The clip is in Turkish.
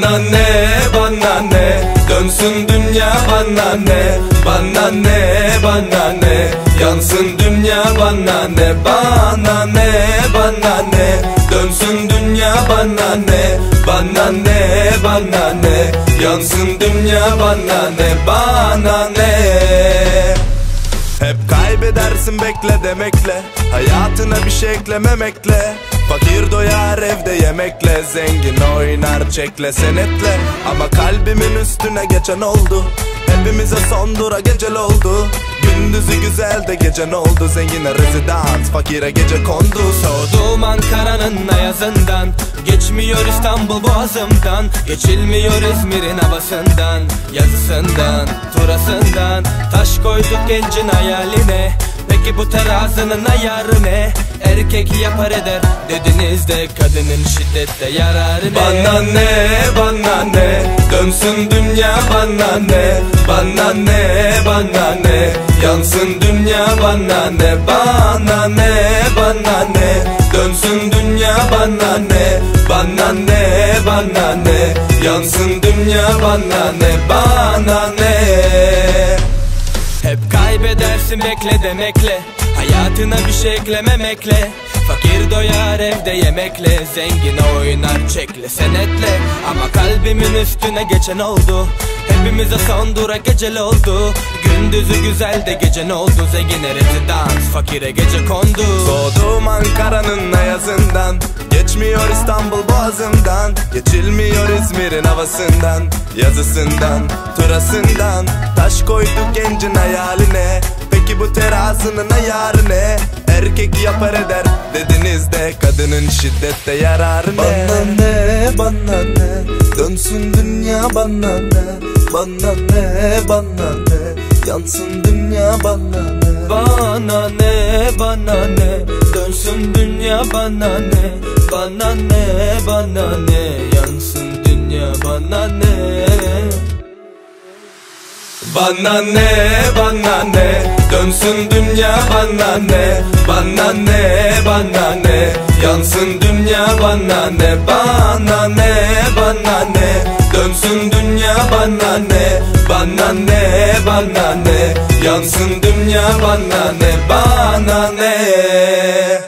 Bana ne, bana ne, dönsün dünya bana ne. Bana ne, bana ne, yansın dünya bana ne. Bana ne, bana ne, dönsün dünya bana ne. Bana ne, bana ne, yansın dünya bana ne. Bana ne. Hep kaybedersin bekle demekle, hayatına bir şey eklememekle. Fakir doyar evde yemekle, zengin oynar çekle senetle. Ama kalbimin üstüne geçen oldu, hepimize son dura gecel oldu. Gündüzü güzel de gece ne oldu, zengine rezidans, fakire gece kondu. Soğudum Ankara'nın ayazından, geçmiyor İstanbul boğazımdan. Geçilmiyor İzmir'in havasından, yazısından, turasından. Taş koyduk gencin hayaline, peki bu terazinin ayarı ne? Erkek yapar eder dediniz de kadının şiddette yararı ne? Bana ne, bana ne, dönsün dünya bana ne. Bana ne, bana ne, yansın dünya bana ne. Bana ne, bana ne, dönsün dünya bana ne. Bana ne, bana ne, yansın dünya bana ne. Bana ne. Hep kaybedersin bekle demekle, hayatına bir şey eklememekle. Fakir doyar evde yemekle, zengin oynar çekle senetle. Ama kalbimin üstüne geçen oldu, hepimize son dura gecel oldu. Gündüzü güzel de gece ne oldu, zengine rezidans, fakire gece kondu. Soğudum Ankara'nın ayazından, geçmiyor İstanbul boğazımdan. Geçilmiyor İzmir'in havasından, yazısından, turasından. Taş koyduk gencin hayaline, peki bu terazinin ayarı ne? Erkek yapar eder dediniz de kadının şiddette yararı ne? Bana ne, bana ne, dönsün dünya bana ne. Bana ne, bana ne, yansın dünya bana ne. Bana ne, bana ne, dönsün dünya bana ne. Bana ne, bana ne, yansın dünya bana ne. Bana ne, bana ne, dönsün dünya bana ne. Bana ne, bana ne, yansın dünya bana ne. Bana ne, bana ne, dönsün dünya bana ne. Bana ne, bana ne, yansın dünya bana ne. Bana ne.